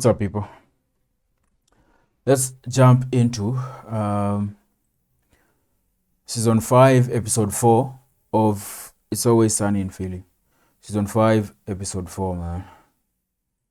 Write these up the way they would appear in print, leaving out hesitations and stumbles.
What's up, people? Let's jump into season 5, episode 4 of It's Always Sunny in Philly. Season 5, episode 4, man.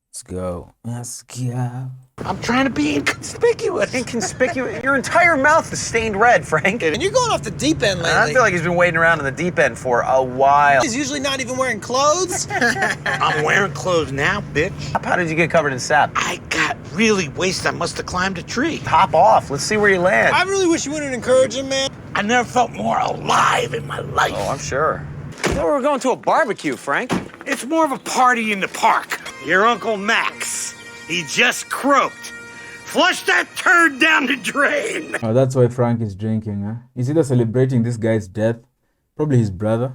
Let's go. Let's go. I'm trying to be inconspicuous. Inconspicuous? Your entire mouth is stained red, Frank. And you're going off the deep end lately. I feel like he's been waiting around in the deep end for a while. He's usually not even wearing clothes. I'm wearing clothes now, bitch. How did you get covered in sap? I got really wasted. I must have climbed a tree. Hop off. Let's see where you land. I really wish you wouldn't encourage him, man. I never felt more alive in my life. Oh, I'm sure. I thought we were going to a barbecue, Frank. It's more of a party in the park. Your Uncle Max, he just croaked. Flush that turd down the drain. Oh, that's why Frank is drinking, huh? He's either celebrating this guy's death, probably his brother,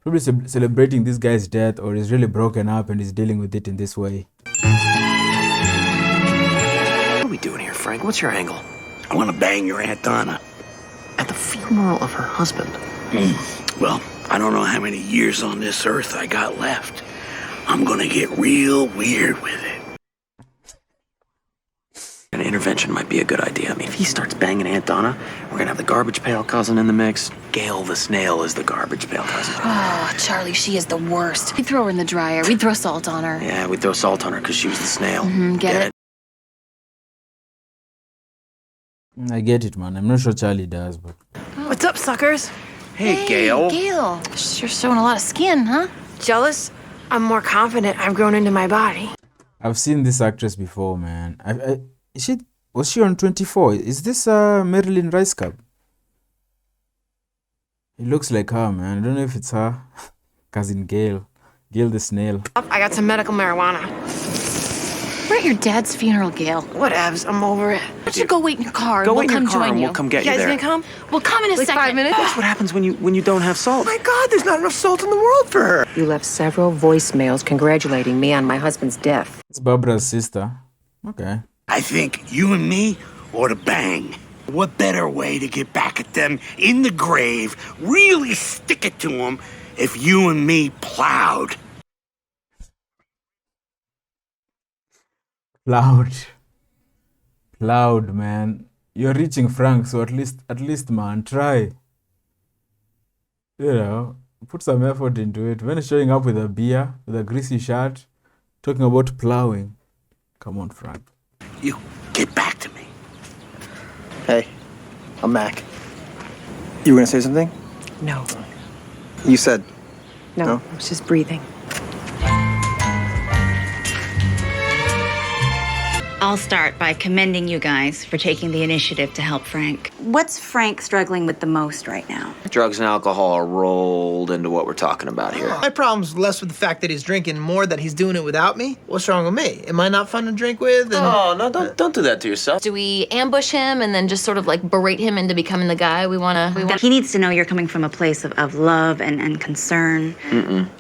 probably celebrating this guy's death, or he's really broken up and he's dealing with it in this way. What are we doing here, Frank? What's your angle? I want to bang your Aunt Donna. At the funeral of her husband. Well, I don't know how many years on this earth I got left. I'm gonna get real weird with it. An intervention might be a good idea. I mean, if he starts banging Aunt Donna, we're gonna have the garbage pail cousin in the mix. Gail the snail is the garbage pail cousin. Oh, Charlie, she is the worst. We'd throw her in the dryer. We'd throw salt on her. Yeah, we'd throw salt on her because she was the snail. Get it? I get it, man. I'm not sure Charlie does, but... What's up, suckers? Hey, Gail. Gail. You're showing a lot of skin, huh? Jealous? I'm more confident I've grown into my body. I've seen this actress before, man. Was she on 24? Is this Marilyn Rice Cup? It looks like her, man. I don't know if it's her. Cousin Gail. Gail the snail. I got some medical marijuana. We're at your dad's funeral, Gail. Whatevs, I'm over it. Why don't you go wait in your car? Go We'll wait in come your car join and you. we'll come get You you guys there. gonna come? We'll come in a Like second. 5 minutes? That's what happens when you don't have salt. My God, there's not enough salt in the world for her. You left several voicemails congratulating me on my husband's death. It's Barbara's sister. Okay. I think you and me ought to bang. What better way to get back at them in the grave, really stick it to them, if you and me plowed? Loud, man. You're reaching Frank, so at least, man, try. You know, put some effort into it. When showing up with a beer, with a greasy shirt, talking about plowing. Come on, Frank. You get back to me. Hey, I'm Mac. You were gonna say something? No. You said No, I was just breathing. I'll start by commending you guys for taking the initiative to help Frank. What's Frank struggling with the most right now? Drugs and alcohol are rolled into what we're talking about here. My problem's less with the fact that he's drinking, more that he's doing it without me. What's wrong with me? Am I not fun to drink with? Oh, no, don't do that to yourself. Do we ambush him and then just sort of like berate him into becoming the guy we want to... He needs to know you're coming from a place of love and concern.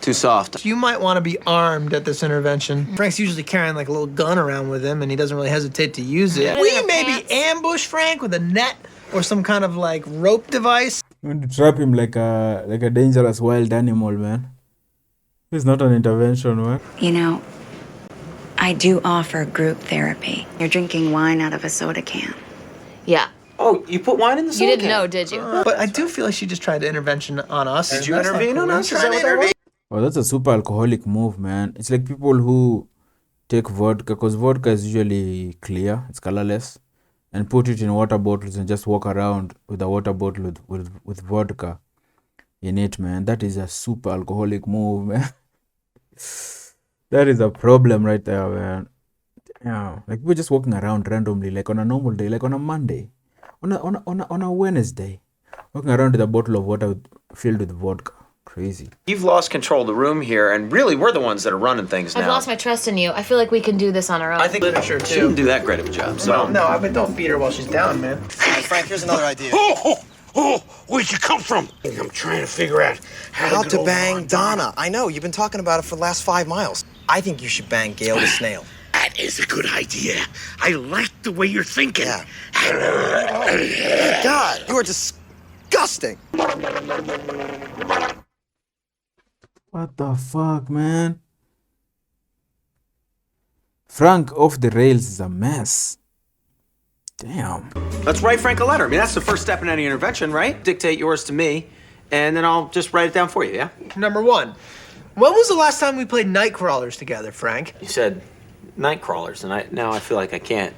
Too soft. You might want to be armed at this intervention. Frank's usually carrying like a little gun around with him, and he doesn't really hesitate to use it. We maybe ambush Frank with a net or some kind of like rope device. You want to trap him like a dangerous wild animal, man. It's not an intervention, man. You know, I do offer group therapy. You're drinking wine out of a soda can. Yeah. Oh, you put wine in the soda You didn't can? know, did you? But I do feel like she just tried to intervention on us. Did you intervene on us? Is that what that was? Oh, that's a super alcoholic move, man. It's like people who take vodka, because vodka is usually clear, it's colorless, and put it in water bottles and just walk around with a water bottle with vodka in it, man. That is a super alcoholic move, man. That is a problem right there, man. Yeah, like we're just walking around randomly, like on a normal day, like on a Monday, on a Wednesday, walking around with a bottle of water filled with vodka. Crazy. You've lost control of the room here, and really, we're the ones that are running things now. I've lost my trust in you. I feel like we can do this on our own. I think Literature, she didn't too. do that great of a job. So Well, no, but don't beat her while she's down, man. Frank, here's another idea. Where'd you come from? I'm trying to figure out How to bang Donna. I know, you've been talking about it for the last 5 miles. I think you should bang Gail the snail. That is a good idea. I like the way you're thinking. Yeah. God, you are disgusting. What the fuck, man? Frank off the rails is a mess. Damn. Let's write Frank a letter. I mean, that's the first step in any intervention, right? Dictate yours to me, and then I'll just write it down for you, yeah? Number one, when was the last time we played night crawlers together, Frank? You said night crawlers, and now I feel like I can't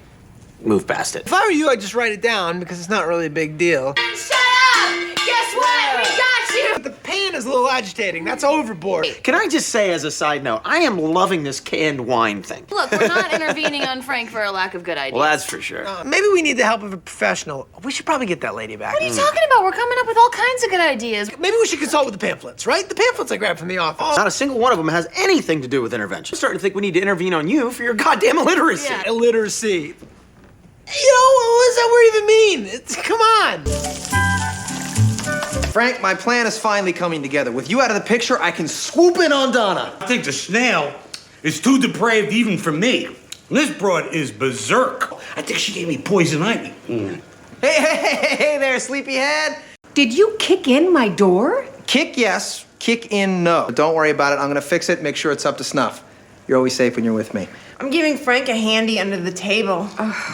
move past it. If I were you, I'd just write it down because it's not really a big deal. Shut up! Guess what? We got you! The pan is a little agitating. That's overboard. Can I just say, as a side note, I am loving this canned wine thing. Look, we're not intervening on Frank for a lack of good ideas. Well, that's for sure. Maybe we need the help of a professional. We should probably get that lady back. What are you talking about? We're coming up with all kinds of good ideas. Maybe we should consult with the pamphlets, right? The pamphlets I grabbed from the office. Not a single one of them has anything to do with intervention. I'm starting to think we need to intervene on you for your goddamn illiteracy. Yeah, illiteracy. You know, what does that word even mean? Come on. Frank, my plan is finally coming together. With you out of the picture, I can swoop in on Donna. I think the snail is too depraved even for me. This broad is berserk. I think she gave me poison ivy. Hey there, sleepyhead. Did you kick in my door? Kick, yes. Kick in, no. But don't worry about it. I'm gonna fix it, make sure it's up to snuff. You're always safe when you're with me. I'm giving Frank a handy under the table.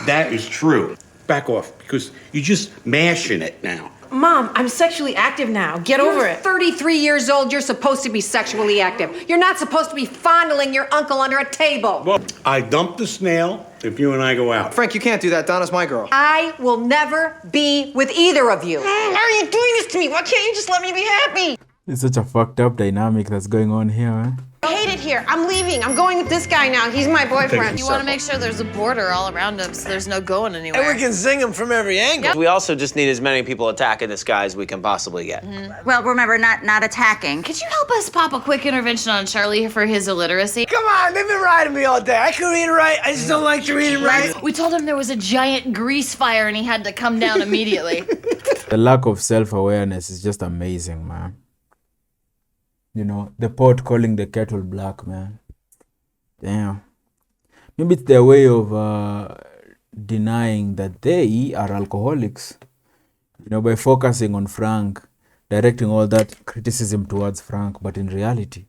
That is true. Back off, because you're just mashing it now. Mom, I'm sexually active now. Get over it. 33 years old. You're supposed to be sexually active. You're not supposed to be fondling your uncle under a table. Well, I dumped the snail if you and I go out. Frank, you can't do that. Donna's my girl. I will never be with either of you. Why are you doing this to me? Why can't you just let me be happy? It's such a fucked up dynamic that's going on here, man. I hate it here. I'm leaving. I'm going with this guy now. He's my boyfriend. You want to make sure there's a border all around him so there's no going anywhere. And we can zing them from every angle. We also just need as many people attacking this guy as we can possibly get. Well, remember, not attacking. Could you help us pop a quick intervention on Charlie for his illiteracy? Come on, they've been riding me all day. I can read and write. I just don't like to read and write. We told him there was a giant grease fire and he had to come down immediately. The lack of self-awareness is just amazing, man. You know, the pot calling the kettle black, man. Damn. Maybe it's their way of denying that they are alcoholics. You know, by focusing on Frank, directing all that criticism towards Frank, but in reality,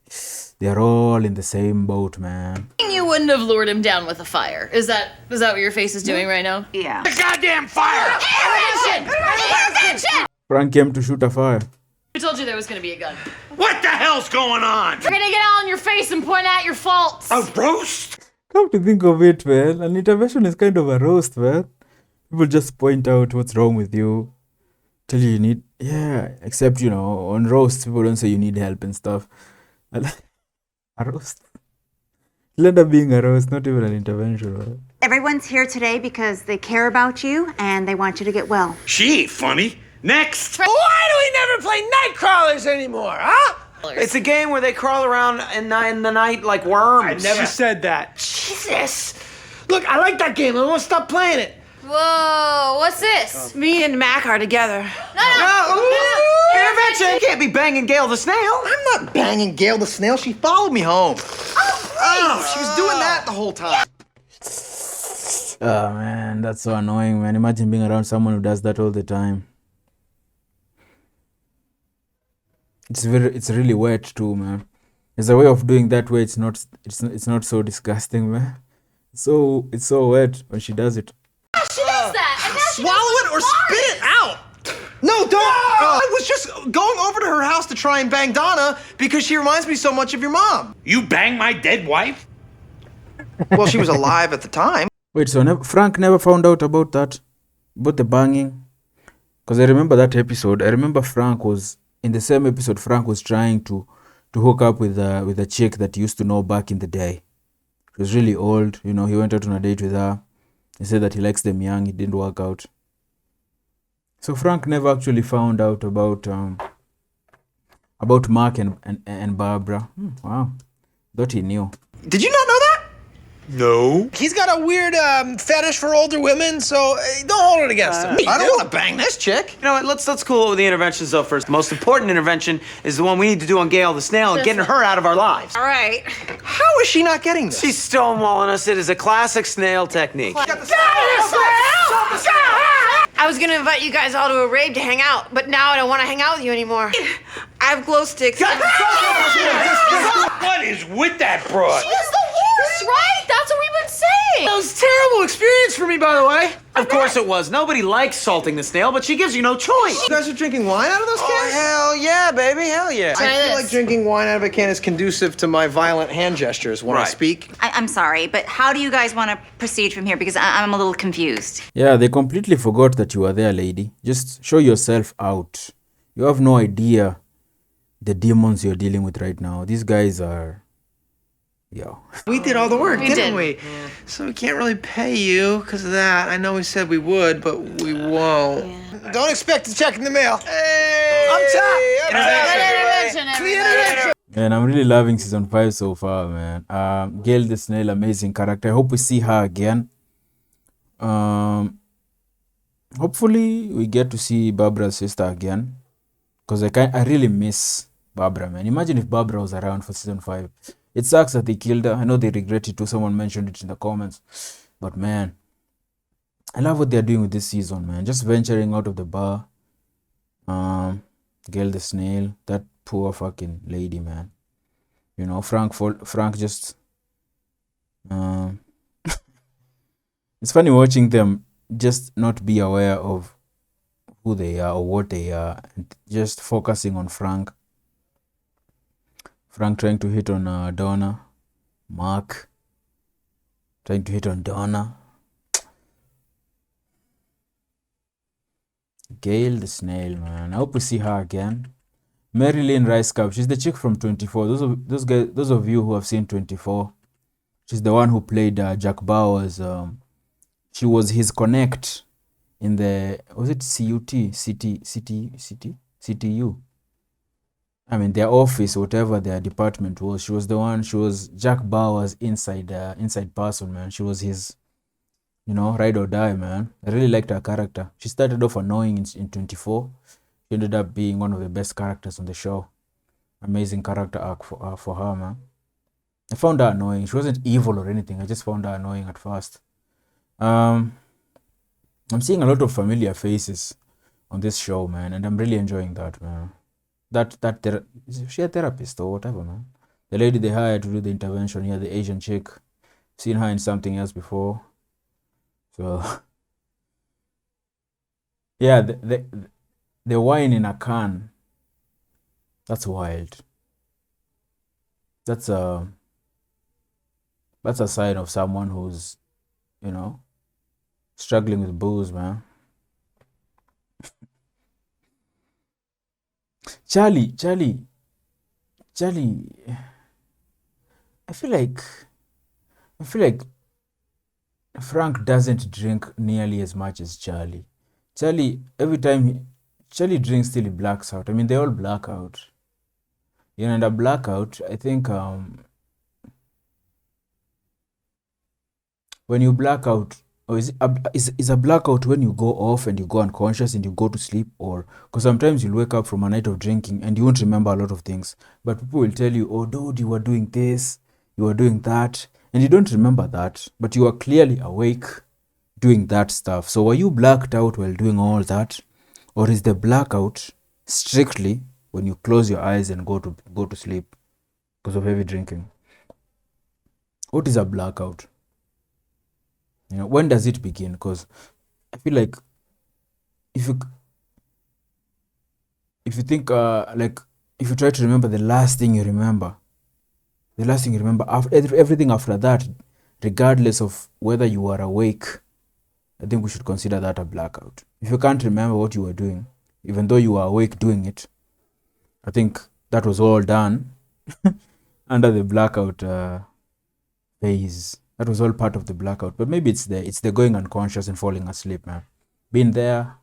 they're all in the same boat, man. You wouldn't have lured him down with a fire. Is that what your face is doing right now? Yeah. The goddamn fire! Intervention! Intervention! Frank came to shoot a fire. I told you there was gonna be a gun. What the hell's going on? We're gonna get all in your face and point out your faults. A roast? Come to think of it, man, an intervention is kind of a roast, man. People just point out what's wrong with you, tell you need, except, you know, on roasts, people don't say you need help and stuff. A roast. It'll end up being a roast, not even an intervention, right? Everyone's here today because they care about you and they want you to get well. She ain't funny. Next! Why do we never play night crawlers anymore, huh? It's a game where they crawl around in the night like worms. I never said that. Jesus. Look, I like that game. I won't stop playing it. Whoa, what's this? Me and Mac are together. Intervention! You can't be banging Gail the snail. I'm not banging Gail the snail. She followed me home. Oh, she was doing that the whole time. Oh, man, that's so annoying, man. Imagine being around someone who does that all the time. It's really wet too, man. There's a way of doing that where it's not so disgusting, man. So it's so wet when she does it. She does that, and now she Swallow it or spit it out. No, don't. I was just going over to her house to try and bang Donna because she reminds me so much of your mom. You bang my dead wife? Well, she was alive at the time. Wait, so Frank never found out about that, about the banging? Because I remember that episode. I remember Frank was in the same episode. Frank was trying to hook up with a chick that he used to know back in the day. She was really old. You know, he went out on a date with her. He said that he likes them young. It didn't work out. So Frank never actually found out about Mark and Barbara. Wow, thought he knew. Did you not know that? No. He's got a weird fetish for older women, so don't hold it against him. I don't want to bang this chick. You know what? Let's cool it with the interventions though first. The most important intervention is the one we need to do on Gail the snail and getting her out of our lives. All right. How is she not getting this? She's stonewalling us. It is a classic snail technique. I was gonna invite you guys all to a rave to hang out, but now I don't want to hang out with you anymore. I have glow sticks. What is with that broad? She is the worst, right? That's what we've been That was a terrible experience for me, by the way. Of course it was. Nobody likes salting the snail, but she gives you no choice. You guys are drinking wine out of those cans? Hell yeah, baby, hell yeah. I feel like drinking wine out of a can is conducive to my violent hand gestures when I Right. speak. I'm sorry, but how do you guys want to proceed from here? Because I'm a little confused. Yeah, they completely forgot that you were there, lady. Just show yourself out. You have no idea the demons you're dealing with right now. These guys are... Yo. We did all the work, We didn't did. we? So we can't really pay you because of that. I know we said we would, but we won't. Don't expect to check in the mail. Hey! I'm top! Man, I'm really loving season 5 so far, man. Gail the Snail, amazing character. I hope we see her again. Hopefully we get to see Barbara's sister again. Because I really miss Barbara, man. Imagine if Barbara was around for season 5. It sucks that they killed her. I know they regret it too. Someone mentioned it in the comments. But man, I love what they're doing with this season, man. Just venturing out of the bar. Gail the Snail. That poor fucking lady, man. You know, Frank just... it's funny watching them just not be aware of who they are or what they are. And just focusing on Frank. Frank trying to hit on Donna. Mark trying to hit on Donna. Gail the Snail, man. I hope we see her again. Marilyn Rice Cup. She's the chick from 24. Those of you who have seen 24. She's the one who played Jack Bauer's. She was his connect in the... Was it CTU? I mean, their office, whatever their department was. She was the one. She was Jack Bauer's inside person, man. She was his, you know, ride or die, man. I really liked her character. She started off annoying in 24. She ended up being one of the best characters on the show. Amazing character arc for her, man. I found her annoying. She wasn't evil or anything. I just found her annoying at first. I'm seeing a lot of familiar faces on this show, man, and I'm really enjoying that, man. Is she a therapist or whatever, man? The lady they hired to do the intervention here, the Asian chick. Seen her in something else before. So yeah, the wine in a can. That's wild. That's a sign of someone who's, you know, struggling with booze, man. Charlie. I feel like Frank doesn't drink nearly as much as Charlie. Every time Charlie drinks till he blacks out. I mean, they all black out. You know, and a blackout, I think when you black out, or is a blackout when you go off and you go unconscious and you go to sleep? Or because sometimes you'll wake up from a night of drinking and you won't remember a lot of things, but people will tell you, oh dude, you were doing this, you were doing that, and you don't remember that, but you are clearly awake doing that stuff. So were you blacked out while doing all that, or is the blackout strictly when you close your eyes and go to sleep because of heavy drinking? What is a blackout? You know, when does it begin? Because I feel like if you think like if you try to remember the last thing you remember after everything after that, regardless of whether you are awake, I think we should consider that a blackout. If you can't remember what you were doing, even though you were awake doing it, I think that was all done under the blackout phase. That was all part of the blackout. But maybe it's the going unconscious and falling asleep, man. Been there,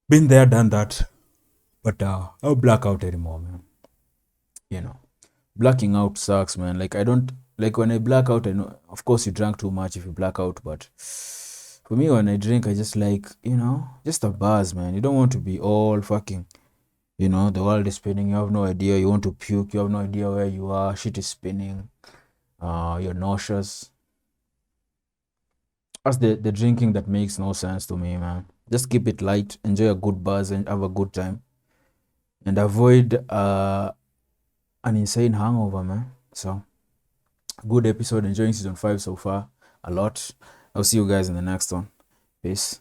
done that. But I'll black out anymore, man. You know, blacking out sucks, man. Like, I don't, like when I black out, I know, of course you drank too much if you black out, but for me, when I drink, I just like, you know, just a buzz, man. You don't want to be all fucking, you know, the world is spinning, you have no idea, you want to puke, you have no idea where you are, shit is spinning, you're nauseous. That's the drinking that makes no sense to me, man. Just keep it light, enjoy a good buzz and have a good time. And avoid an insane hangover, man. So, good episode, enjoying season 5 so far. a lot. I'll see you guys in the next one. Peace.